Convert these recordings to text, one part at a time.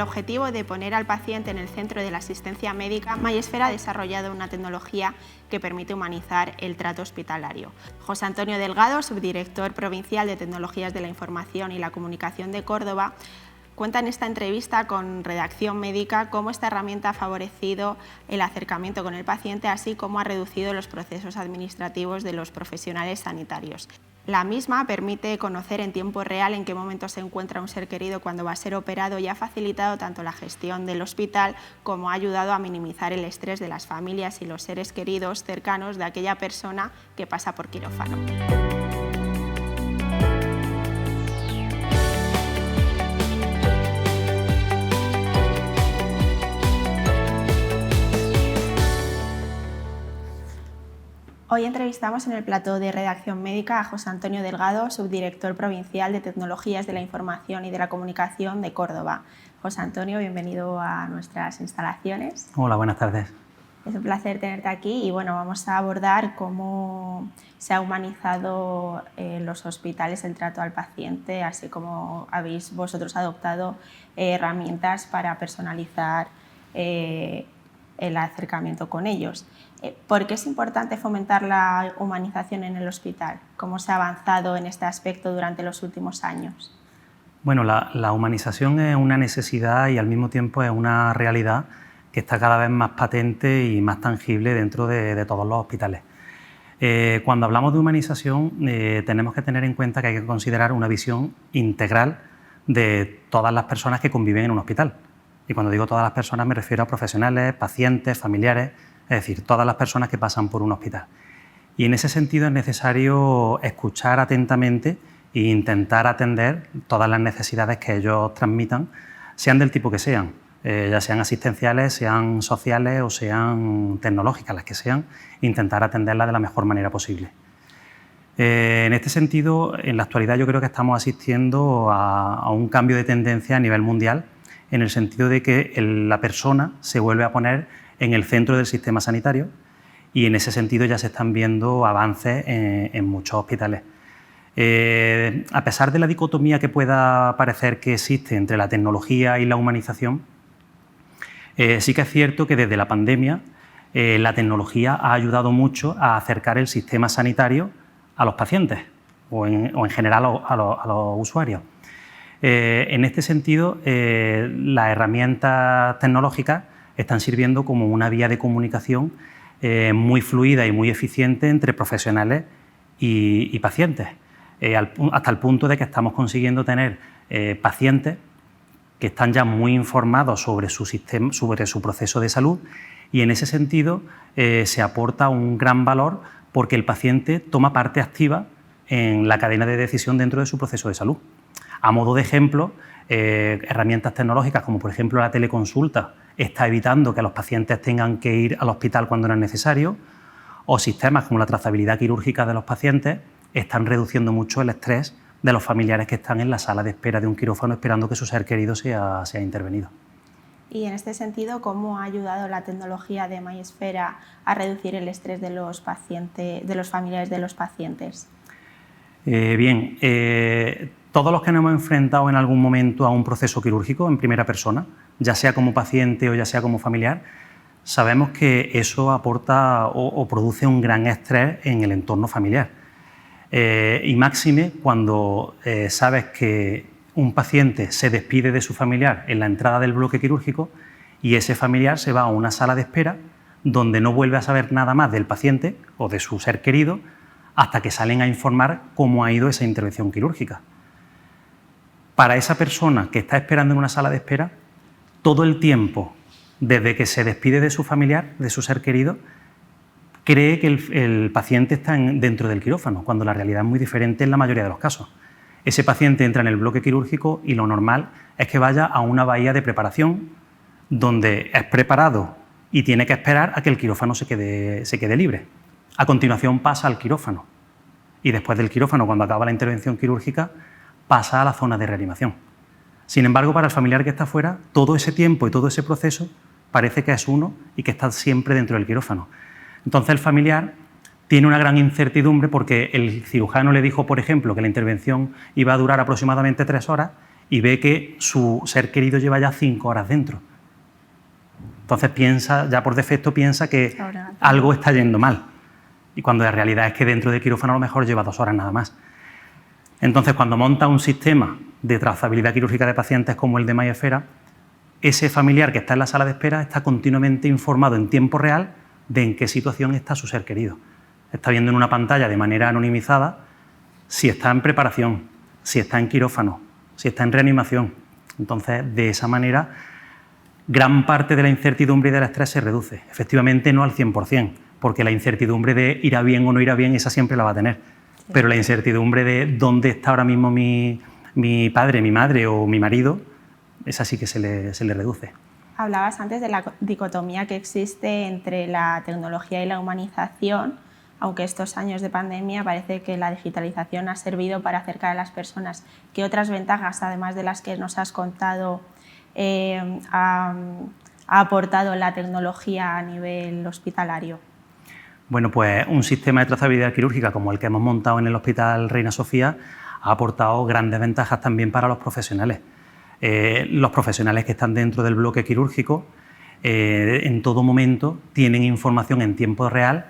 el objetivo de poner al paciente en el centro de la asistencia médica, MySfera ha desarrollado una tecnología que permite humanizar el trato hospitalario. José Antonio Delgado, subdirector provincial de Tecnologías de la Información y la Comunicación de Córdoba, cuenta en esta entrevista con Redacción Médica cómo esta herramienta ha favorecido el acercamiento con el paciente, así como ha reducido los procesos administrativos de los profesionales sanitarios. La misma permite conocer en tiempo real en qué momento se encuentra un ser querido cuando va a ser operado y ha facilitado tanto la gestión del hospital como ha ayudado a minimizar el estrés de las familias y los seres queridos cercanos de aquella persona que pasa por quirófano. Hoy entrevistamos en el plató de Redacción Médica a José Antonio Delgado, subdirector provincial de Tecnologías de la Información y de la Comunicación de Córdoba. José Antonio, bienvenido a nuestras instalaciones. Hola, buenas tardes. Es un placer tenerte aquí y bueno, vamos a abordar cómo se ha humanizado en los hospitales el trato al paciente, así como habéis vosotros adoptado herramientas para personalizar el acercamiento con ellos. ¿Por qué es importante fomentar la humanización en el hospital? ¿Cómo se ha avanzado en este aspecto durante los últimos años? Bueno, la humanización es una necesidad y al mismo tiempo es una realidad que está cada vez más patente y más tangible dentro de todos los hospitales. Cuando hablamos de humanización tenemos que tener en cuenta que hay que considerar una visión integral de todas las personas que conviven en un hospital. Y cuando digo todas las personas me refiero a profesionales, pacientes, familiares, es decir, todas las personas que pasan por un hospital. Y en ese sentido es necesario escuchar atentamente e intentar atender todas las necesidades que ellos transmitan, sean del tipo que sean, ya sean asistenciales, sean sociales o sean tecnológicas, las que sean, intentar atenderlas de la mejor manera posible. En este sentido, en la actualidad yo creo que estamos asistiendo a un cambio de tendencia a nivel mundial, en el sentido de que la persona se vuelve a poner en el centro del sistema sanitario y en ese sentido ya se están viendo avances en muchos hospitales. A pesar de la dicotomía que pueda parecer que existe entre la tecnología y la humanización, sí que es cierto que desde la pandemia la tecnología ha ayudado mucho a acercar el sistema sanitario a los pacientes o en general a los usuarios. En este sentido, las herramientas tecnológicas están sirviendo como una vía de comunicación muy fluida y muy eficiente entre profesionales y pacientes, hasta el punto de que estamos consiguiendo tener pacientes que están ya muy informados sobre su proceso de salud y en ese sentido se aporta un gran valor porque el paciente toma parte activa en la cadena de decisión dentro de su proceso de salud. A modo de ejemplo, herramientas tecnológicas como por ejemplo la teleconsulta está evitando que los pacientes tengan que ir al hospital cuando no es necesario, o sistemas como la trazabilidad quirúrgica de los pacientes están reduciendo mucho el estrés de los familiares que están en la sala de espera de un quirófano esperando que su ser querido sea intervenido. Y en este sentido, ¿cómo ha ayudado la tecnología de MySfera a reducir el estrés de los familiares de los pacientes? Todos los que nos hemos enfrentado en algún momento a un proceso quirúrgico en primera persona, ya sea como paciente o ya sea como familiar, sabemos que eso aporta o produce un gran estrés en el entorno familiar. Y máxime cuando sabes que un paciente se despide de su familiar en la entrada del bloque quirúrgico y ese familiar se va a una sala de espera donde no vuelve a saber nada más del paciente o de su ser querido hasta que salen a informar cómo ha ido esa intervención quirúrgica. Para esa persona que está esperando en una sala de espera, todo el tiempo, desde que se despide de su familiar, de su ser querido, cree que el paciente está dentro del quirófano, cuando la realidad es muy diferente en la mayoría de los casos. Ese paciente entra en el bloque quirúrgico y lo normal es que vaya a una bahía de preparación donde es preparado y tiene que esperar a que el quirófano se quede libre. A continuación pasa al quirófano y después del quirófano, cuando acaba la intervención quirúrgica, pasa a la zona de reanimación. Sin embargo, para el familiar que está fuera, todo ese tiempo y todo ese proceso parece que es uno y que está siempre dentro del quirófano. Entonces el familiar tiene una gran incertidumbre porque el cirujano le dijo, por ejemplo, que la intervención iba a durar aproximadamente 3 horas y ve que su ser querido lleva ya 5 horas dentro. Entonces ya por defecto piensa que algo está yendo mal, y cuando la realidad es que dentro de quirófano a lo mejor lleva 2 horas nada más. Entonces, cuando monta un sistema de trazabilidad quirúrgica de pacientes como el de MyEsfera, ese familiar que está en la sala de espera está continuamente informado en tiempo real de en qué situación está su ser querido. Está viendo en una pantalla de manera anonimizada si está en preparación, si está en quirófano, si está en reanimación. Entonces, de esa manera, gran parte de la incertidumbre y del estrés se reduce. Efectivamente, no al 100%, porque la incertidumbre de irá bien o no irá bien, esa siempre la va a tener. Sí. Pero la incertidumbre de dónde está ahora mismo mi padre, mi madre o mi marido, esa sí que se le reduce. Hablabas antes de la dicotomía que existe entre la tecnología y la humanización, aunque estos años de pandemia parece que la digitalización ha servido para acercar a las personas. ¿Qué otras ventajas, además de las que nos has contado, ha aportado la tecnología a nivel hospitalario? Bueno, pues un sistema de trazabilidad quirúrgica como el que hemos montado en el Hospital Reina Sofía ha aportado grandes ventajas también para los profesionales. Los profesionales que están dentro del bloque quirúrgico en todo momento tienen información en tiempo real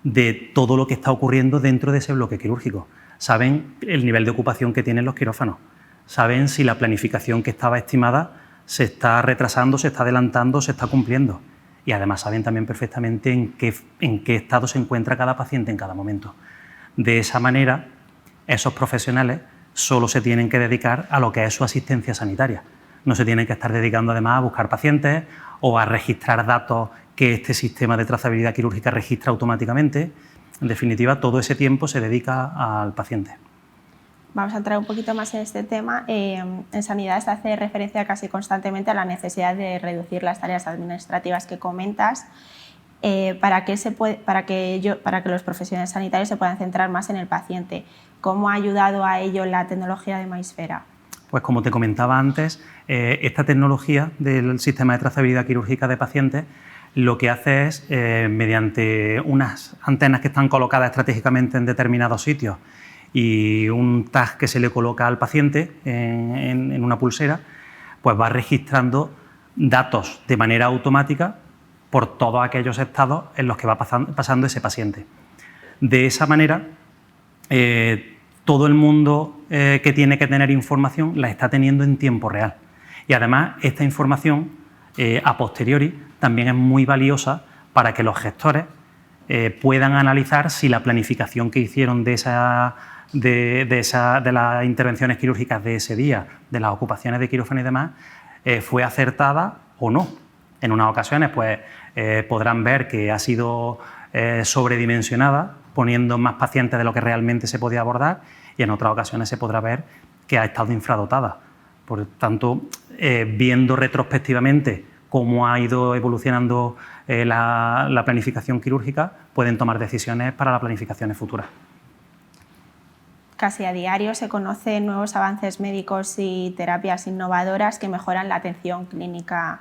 de todo lo que está ocurriendo dentro de ese bloque quirúrgico. Saben el nivel de ocupación que tienen los quirófanos, saben si la planificación que estaba estimada se está retrasando, se está adelantando, se está cumpliendo. Y además saben también perfectamente en qué estado se encuentra cada paciente en cada momento. De esa manera, esos profesionales solo se tienen que dedicar a lo que es su asistencia sanitaria. No se tienen que estar dedicando además a buscar pacientes o a registrar datos que este sistema de trazabilidad quirúrgica registra automáticamente. En definitiva, todo ese tiempo se dedica al paciente. Vamos a entrar un poquito más en este tema. En sanidad se hace referencia casi constantemente a la necesidad de reducir las tareas administrativas que comentas para que los profesionales sanitarios se puedan centrar más en el paciente. ¿Cómo ha ayudado a ello la tecnología de MyEsfera? Pues como te comentaba antes, esta tecnología del sistema de trazabilidad quirúrgica de pacientes lo que hace es, mediante unas antenas que están colocadas estratégicamente en determinados sitios y un tag que se le coloca al paciente en una pulsera, pues va registrando datos de manera automática por todos aquellos estados en los que va pasando ese paciente. De esa manera, todo el mundo que tiene que tener información la está teniendo en tiempo real. Y además, esta información, a posteriori, también es muy valiosa para que los gestores puedan analizar si la planificación que hicieron de las intervenciones quirúrgicas de ese día, de las ocupaciones de quirófano y demás, fue acertada o no. En unas ocasiones pues, podrán ver que ha sido sobredimensionada, poniendo más pacientes de lo que realmente se podía abordar, y en otras ocasiones se podrá ver que ha estado infradotada. Por tanto, viendo retrospectivamente cómo ha ido evolucionando la planificación quirúrgica, pueden tomar decisiones para las planificaciones futuras. Casi a diario se conocen nuevos avances médicos y terapias innovadoras que mejoran la atención clínica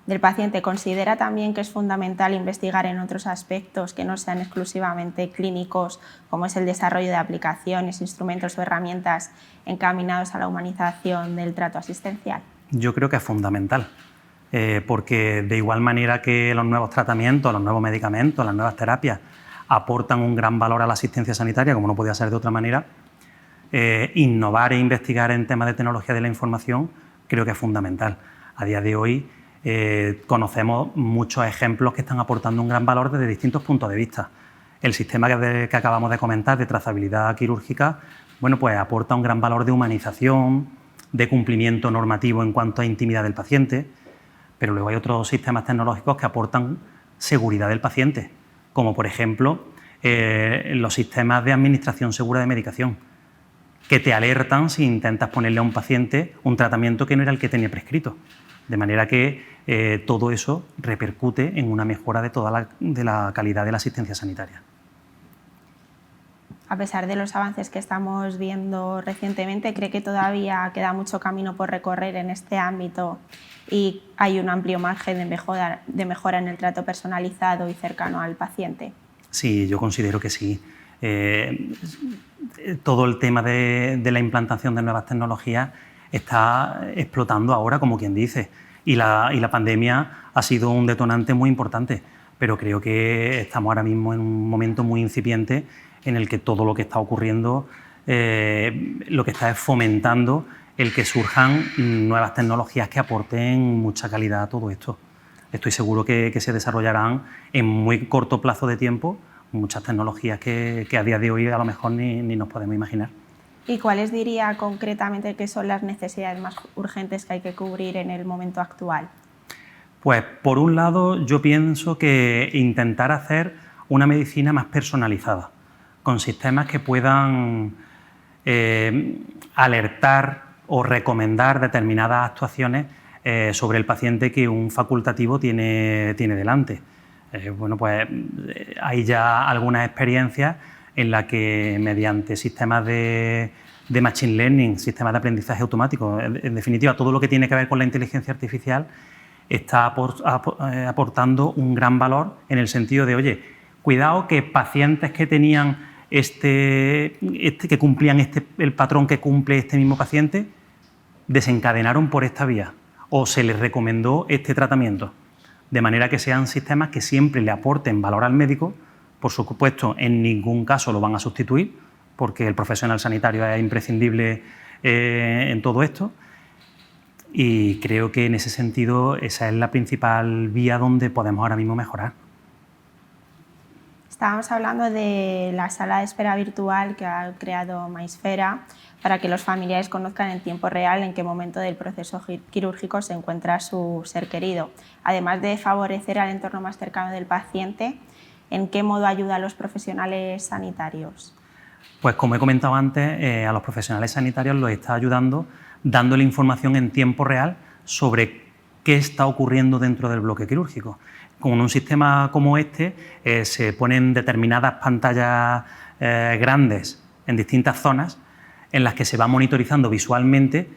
del paciente. ¿Considera también que es fundamental investigar en otros aspectos que no sean exclusivamente clínicos, como es el desarrollo de aplicaciones, instrumentos o herramientas encaminados a la humanización del trato asistencial? Yo creo que es fundamental, porque de igual manera que los nuevos tratamientos, los nuevos medicamentos, las nuevas terapias aportan un gran valor a la asistencia sanitaria, como no podía ser de otra manera, innovar e investigar en temas de tecnología de la información creo que es fundamental. A día de hoy conocemos muchos ejemplos que están aportando un gran valor desde distintos puntos de vista. El sistema que acabamos de comentar de trazabilidad quirúrgica, bueno, pues aporta un gran valor de humanización, de cumplimiento normativo en cuanto a intimidad del paciente, pero luego hay otros sistemas tecnológicos que aportan seguridad del paciente, como por ejemplo los sistemas de administración segura de medicación, que te alertan si intentas ponerle a un paciente un tratamiento que no era el que tenía prescrito. De manera que todo eso repercute en una mejora de la calidad de la asistencia sanitaria. A pesar de los avances que estamos viendo recientemente, ¿cree que todavía queda mucho camino por recorrer en este ámbito y hay un amplio margen de mejora en el trato personalizado y cercano al paciente? Sí, yo considero que sí. Todo el tema de la implantación de nuevas tecnologías está explotando ahora, como quien dice, y la pandemia ha sido un detonante muy importante, pero creo que estamos ahora mismo en un momento muy incipiente en el que todo lo que está ocurriendo lo que está es fomentando el que surjan nuevas tecnologías que aporten mucha calidad a todo esto. Estoy seguro que se desarrollarán en muy corto plazo de tiempo muchas tecnologías que a día de hoy a lo mejor ni nos podemos imaginar. ¿Y cuáles diría concretamente que son las necesidades más urgentes que hay que cubrir en el momento actual? Pues por un lado yo pienso que intentar hacer una medicina más personalizada, con sistemas que puedan alertar o recomendar determinadas actuaciones sobre el paciente que un facultativo tiene delante. Bueno, pues hay ya algunas experiencias en las que mediante sistemas de machine learning, sistemas de aprendizaje automático, en definitiva todo lo que tiene que ver con la inteligencia artificial está aportando un gran valor en el sentido de, oye, cuidado que pacientes que tenían que cumplían el patrón que cumple este mismo paciente desencadenaron por esta vía o se les recomendó este tratamiento, de manera que sean sistemas que siempre le aporten valor al médico. Por supuesto, en ningún caso lo van a sustituir, porque el profesional sanitario es imprescindible en todo esto, y creo que en ese sentido esa es la principal vía donde podemos ahora mismo mejorar. Estábamos hablando de la sala de espera virtual que ha creado MySfera para que los familiares conozcan en tiempo real en qué momento del proceso quirúrgico se encuentra su ser querido. Además de favorecer al entorno más cercano del paciente, ¿en qué modo ayuda a los profesionales sanitarios? Pues como he comentado antes, a los profesionales sanitarios los está ayudando dándole información en tiempo real sobre qué está ocurriendo dentro del bloque quirúrgico. Con un sistema como este se ponen determinadas pantallas grandes en distintas zonas en las que se va monitorizando visualmente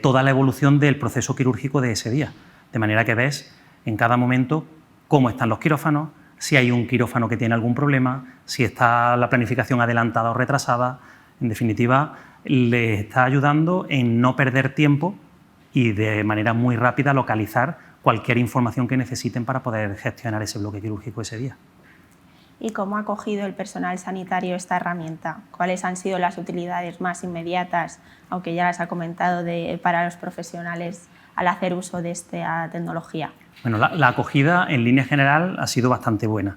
toda la evolución del proceso quirúrgico de ese día. De manera que ves en cada momento cómo están los quirófanos, si hay un quirófano que tiene algún problema, si está la planificación adelantada o retrasada. En definitiva, les está ayudando en no perder tiempo y de manera muy rápida localizar cualquier información que necesiten para poder gestionar ese bloque quirúrgico ese día. ¿Y cómo ha acogido el personal sanitario esta herramienta? ¿Cuáles han sido las utilidades más inmediatas, aunque ya las ha comentado, para los profesionales al hacer uso de esta tecnología? Bueno, la acogida en línea general ha sido bastante buena.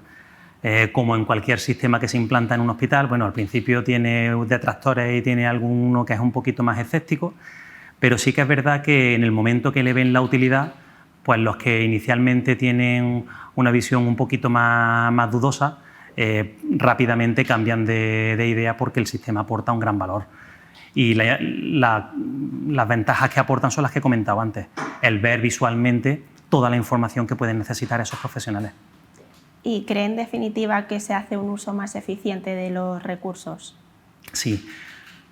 Como en cualquier sistema que se implanta en un hospital, bueno, al principio tiene detractores y tiene alguno que es un poquito más escéptico, pero sí que es verdad que en el momento que le ven la utilidad, pues los que inicialmente tienen una visión un poquito más dudosa, rápidamente cambian de idea porque el sistema aporta un gran valor. Y las ventajas que aportan son las que he comentado antes, el ver visualmente toda la información que pueden necesitar esos profesionales. ¿Y cree en definitiva que se hace un uso más eficiente de los recursos? Sí,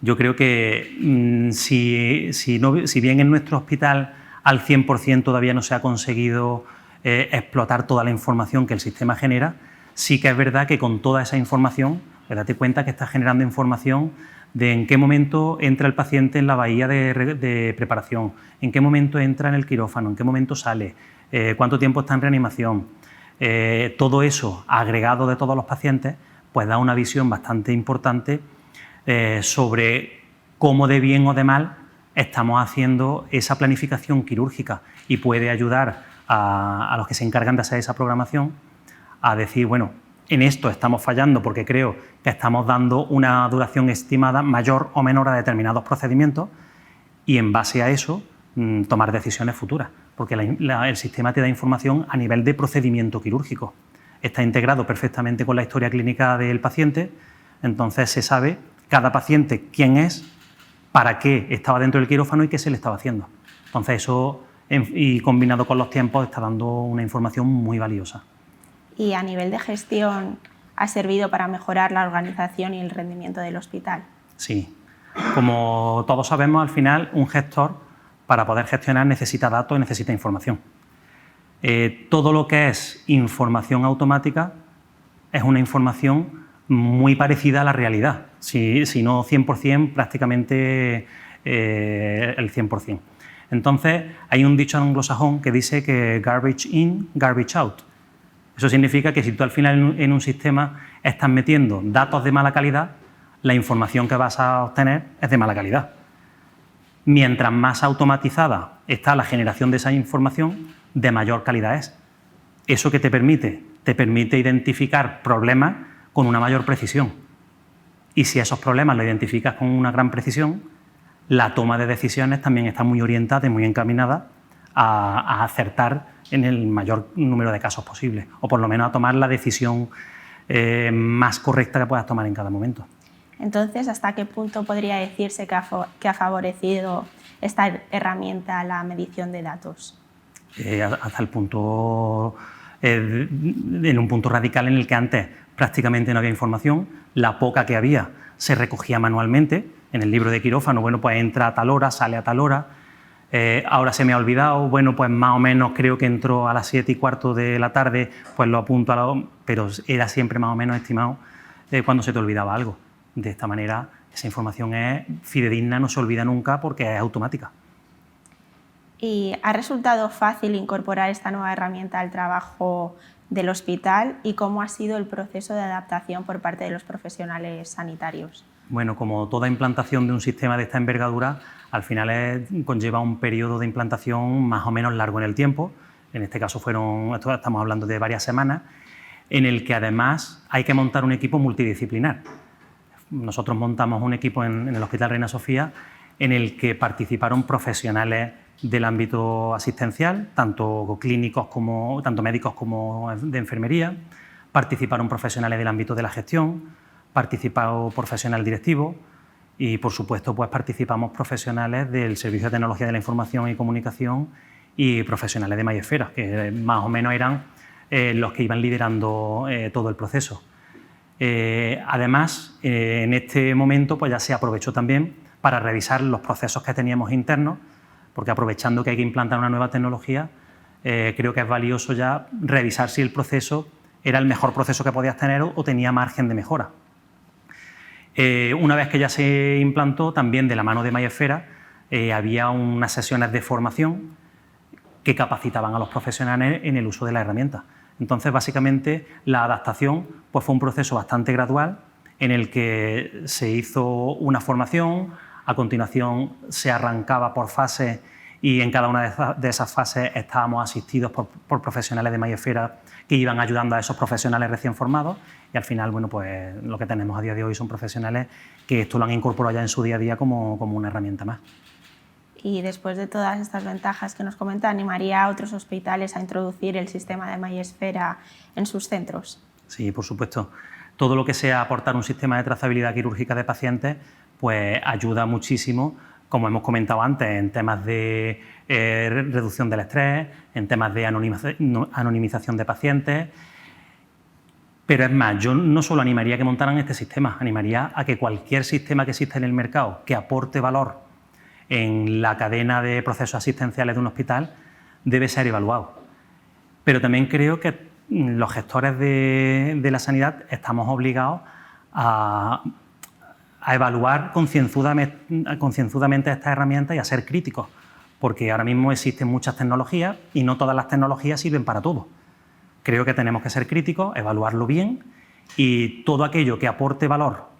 yo creo que si bien en nuestro hospital al 100% todavía no se ha conseguido explotar toda la información que el sistema genera, sí que es verdad que con toda esa información, date cuenta que estás generando información de en qué momento entra el paciente en la bahía de preparación, en qué momento entra en el quirófano, en qué momento sale, cuánto tiempo está en reanimación. Todo eso agregado de todos los pacientes pues da una visión bastante importante sobre cómo de bien o de mal estamos haciendo esa planificación quirúrgica y puede ayudar a los que se encargan de hacer esa programación a decir, bueno, en esto estamos fallando porque creo que estamos dando una duración estimada mayor o menor a determinados procedimientos y en base a eso tomar decisiones futuras, porque el sistema te da información a nivel de procedimiento quirúrgico. Está integrado perfectamente con la historia clínica del paciente, entonces se sabe cada paciente quién es, para qué estaba dentro del quirófano y qué se le estaba haciendo. Entonces eso, y combinado con los tiempos, está dando una información muy valiosa. ¿Y a nivel de gestión ha servido para mejorar la organización y el rendimiento del hospital? Sí. Como todos sabemos, al final un gestor, para poder gestionar, necesita datos y necesita información. Todo lo que es información automática es una información muy parecida a la realidad, si no 100%, prácticamente el 100%. Entonces, hay un dicho anglosajón que dice que garbage in, garbage out. Eso significa que si tú al final en un sistema estás metiendo datos de mala calidad, la información que vas a obtener es de mala calidad. Mientras más automatizada está la generación de esa información, de mayor calidad es. ¿Eso qué te permite? Te permite identificar problemas con una mayor precisión. Y si esos problemas los identificas con una gran precisión, la toma de decisiones también está muy orientada y muy encaminada a acertar en el mayor número de casos posible, o por lo menos a tomar la decisión más correcta que puedas tomar en cada momento. Entonces, ¿hasta qué punto podría decirse que ha favorecido esta herramienta la medición de datos? Hasta el punto, en un punto radical en el que antes prácticamente no había información, la poca que había se recogía manualmente. En el libro de quirófano, bueno, pues entra a tal hora, sale a tal hora, ahora se me ha olvidado, bueno, pues más o menos creo que entró a las 7:15 de la tarde, pues lo apunto, pero era siempre más o menos estimado cuando se te olvidaba algo. De esta manera, esa información es fidedigna, no se olvida nunca porque es automática. ¿Y ha resultado fácil incorporar esta nueva herramienta al trabajo del hospital y cómo ha sido el proceso de adaptación por parte de los profesionales sanitarios? Bueno, como toda implantación de un sistema de esta envergadura, al final conlleva un periodo de implantación más o menos largo en el tiempo. En este caso estamos hablando de varias semanas, en el que además hay que montar un equipo multidisciplinar. Nosotros montamos un equipo en el Hospital Reina Sofía en el que participaron profesionales del ámbito asistencial, tanto clínicos tanto médicos como de enfermería, participaron profesionales del ámbito de la gestión, participó profesional directivo y, por supuesto, pues participamos profesionales del Servicio de Tecnología de la Información y Comunicación y profesionales de Mayesfera, que más o menos eran los que iban liderando todo el proceso. Además, en este momento pues ya se aprovechó también para revisar los procesos que teníamos internos, porque aprovechando que hay que implantar una nueva tecnología, creo que es valioso ya revisar si el proceso era el mejor proceso que podías tener o tenía margen de mejora. Una vez que ya se implantó, también de la mano de Mayesfera, había unas sesiones de formación que capacitaban a los profesionales en el uso de la herramienta. Entonces, básicamente, la adaptación pues, fue un proceso bastante gradual en el que se hizo una formación, a continuación se arrancaba por fases y en cada una de esas fases estábamos asistidos por profesionales de Mayesfera que iban ayudando a esos profesionales recién formados y al final, bueno, pues lo que tenemos a día de hoy son profesionales que esto lo han incorporado ya en su día a día como una herramienta más. Y después de todas estas ventajas que nos comenta, ¿animaría a otros hospitales a introducir el sistema de Mayesfera en sus centros? Sí, por supuesto. Todo lo que sea aportar un sistema de trazabilidad quirúrgica de pacientes, pues ayuda muchísimo, como hemos comentado antes, en temas de reducción del estrés, en temas de anonimización de pacientes. Pero es más, yo no solo animaría a que montaran este sistema, animaría a que cualquier sistema que exista en el mercado que aporte valor en la cadena de procesos asistenciales de un hospital debe ser evaluado. Pero también creo que los gestores de la sanidad estamos obligados a evaluar concienzudamente estas herramientas y a ser críticos, porque ahora mismo existen muchas tecnologías y no todas las tecnologías sirven para todo. Creo que tenemos que ser críticos, evaluarlo bien y todo aquello que aporte valor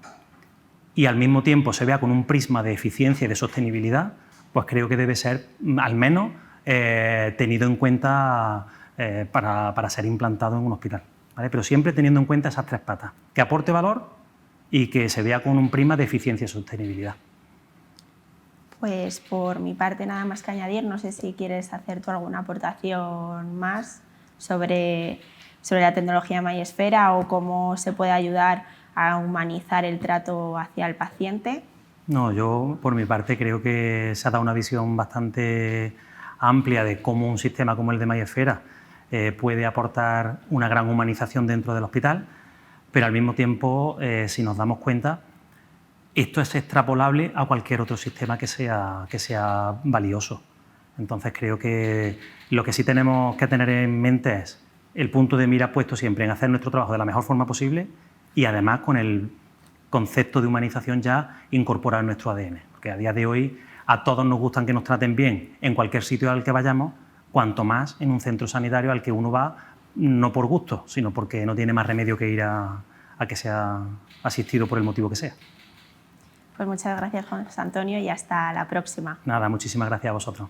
y al mismo tiempo se vea con un prisma de eficiencia y de sostenibilidad, pues creo que debe ser al menos tenido en cuenta para ser implantado en un hospital, ¿vale? Pero siempre teniendo en cuenta esas tres patas, que aporte valor y que se vea con un prisma de eficiencia y sostenibilidad. Pues por mi parte nada más que añadir, no sé si quieres hacer tú alguna aportación más sobre la tecnología Mayesfera o cómo se puede ayudar a humanizar el trato hacia el paciente. No, yo por mi parte creo que se ha dado una visión bastante amplia de cómo un sistema como el de Mayesfera puede aportar una gran humanización dentro del hospital, pero al mismo tiempo, si nos damos cuenta, esto es extrapolable a cualquier otro sistema que sea valioso. Entonces creo que lo que sí tenemos que tener en mente es el punto de mira puesto siempre en hacer nuestro trabajo de la mejor forma posible y además con el concepto de humanización ya incorporado en nuestro ADN, porque a día de hoy a todos nos gustan que nos traten bien en cualquier sitio al que vayamos, cuanto más en un centro sanitario al que uno va no por gusto, sino porque no tiene más remedio que ir a que sea asistido por el motivo que sea. Pues muchas gracias, José Antonio, y hasta la próxima. Nada, muchísimas gracias a vosotros.